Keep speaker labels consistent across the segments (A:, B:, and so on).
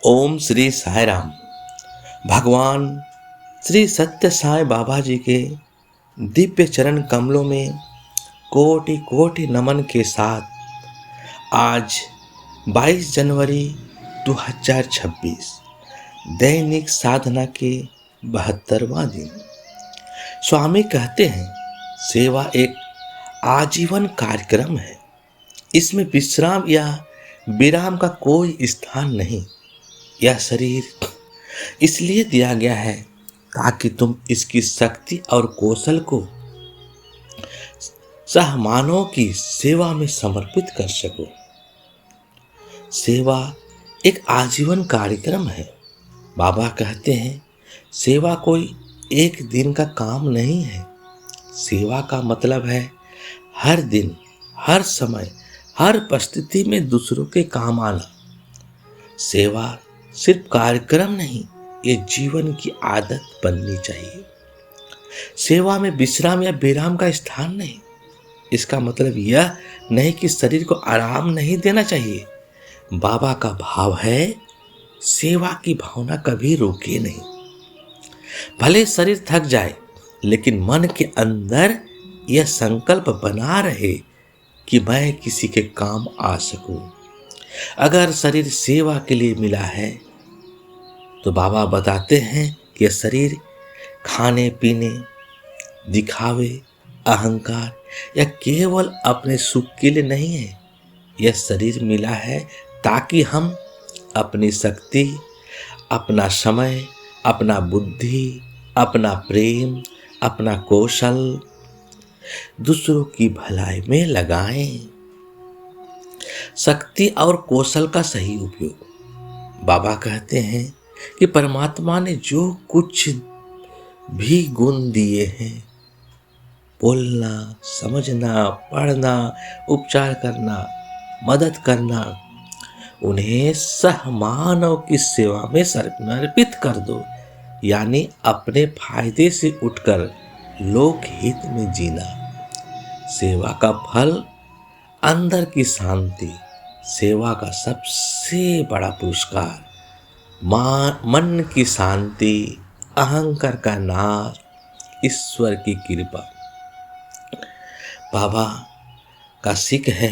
A: ओम श्री साई राम। भगवान श्री सत्य साई बाबा जी के दिव्य चरण कमलों में कोटि कोटि नमन के साथ आज 22 जनवरी 2026 दैनिक साधना के 72वां दिन। स्वामी कहते हैं, सेवा एक आजीवन कार्यक्रम है। इसमें विश्राम या विराम का कोई स्थान नहीं। यह शरीर इसलिए दिया गया है ताकि तुम इसकी शक्ति और कौशल को सहमानों की सेवा में समर्पित कर सको। सेवा एक आजीवन कार्यक्रम है। बाबा कहते हैं, सेवा कोई एक दिन का काम नहीं है। सेवा का मतलब है हर दिन, हर समय, हर परिस्थिति में दूसरों के काम आना। सेवा सिर्फ कार्यक्रम नहीं, ये जीवन की आदत बननी चाहिए। सेवा में विश्राम या विराम का स्थान नहीं। इसका मतलब यह नहीं कि शरीर को आराम नहीं देना चाहिए। बाबा का भाव है, सेवा की भावना कभी रोके नहीं। भले शरीर थक जाए, लेकिन मन के अंदर यह संकल्प बना रहे कि मैं किसी के काम आ सकूं। अगर शरीर सेवा के लिए मिला है तो बाबा बताते हैं कि यह शरीर खाने पीने, दिखावे, अहंकार या केवल अपने सुख के लिए नहीं है। यह शरीर मिला है ताकि हम अपनी शक्ति, अपना समय, अपना बुद्धि, अपना प्रेम, अपना कौशल दूसरों की भलाई में लगाएं। शक्ति और कौशल का सही उपयोग। बाबा कहते हैं कि परमात्मा ने जो कुछ भी गुण दिए हैं, बोलना, समझना, पढ़ना, उपचार करना, मदद करना, उन्हें सहमानव की सेवा में समर्पित कर दो। यानी अपने फायदे से उठकर लोक हित में जीना। सेवा का फल अंदर की शांति। सेवा का सबसे बड़ा पुरस्कार मन की शांति, अहंकार का नाश, ईश्वर की कृपा। बाबा का सीख है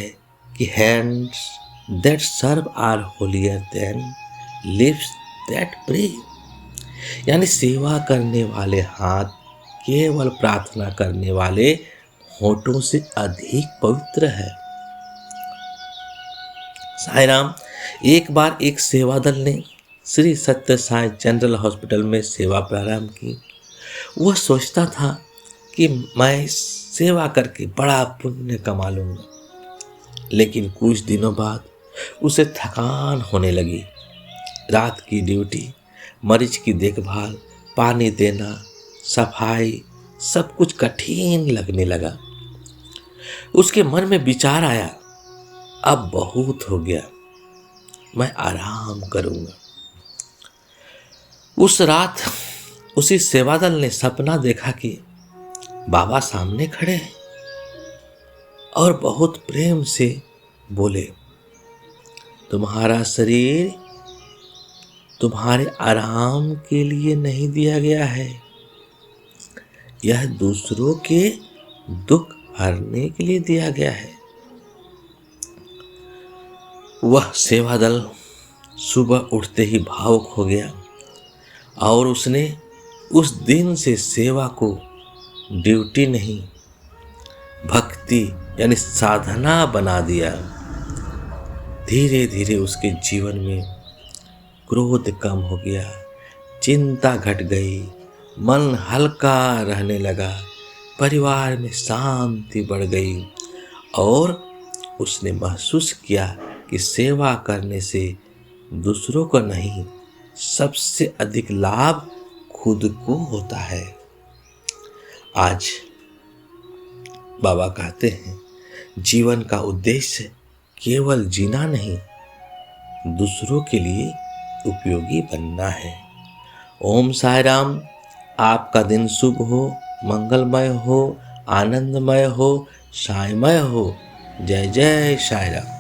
A: कि hands that serve are holier than lips that pray. यानी सेवा करने वाले हाथ केवल प्रार्थना करने वाले होठों से अधिक पवित्र है। साई राम। एक बार एक सेवा दल ने श्री सत्य साई जनरल हॉस्पिटल में सेवा प्रारंभ की। वह सोचता था कि मैं सेवा करके बड़ा पुण्य कमा लूंगा, लेकिन कुछ दिनों बाद उसे थकान होने लगी। रात की ड्यूटी, मरीज की देखभाल, पानी देना, सफाई, सब कुछ कठिन लगने लगा। उसके मन में विचार आया, अब बहुत हो गया, मैं आराम करूंगा। उस रात उसी सेवादल ने सपना देखा कि बाबा सामने खड़े हैं और बहुत प्रेम से बोले, तुम्हारा शरीर तुम्हारे आराम के लिए नहीं दिया गया है, यह दूसरों के दुख हरने के लिए दिया गया है। वह सेवादल सुबह उठते ही भावुक हो गया और उसने उस दिन से सेवा को ड्यूटी नहीं, भक्ति यानी साधना बना दिया। धीरे धीरे उसके जीवन में क्रोध कम हो गया, चिंता घट गई, मन हल्का रहने लगा, परिवार में शांति बढ़ गई और उसने महसूस किया कि सेवा करने से दूसरों को नहीं, सबसे अधिक लाभ खुद को होता है। आज बाबा कहते हैं, जीवन का उद्देश्य केवल जीना नहीं, दूसरों के लिए उपयोगी बनना है। ओम साई राम। आपका दिन शुभ हो, मंगलमय हो, आनंदमय हो, साईमय हो। जय जय साई राम।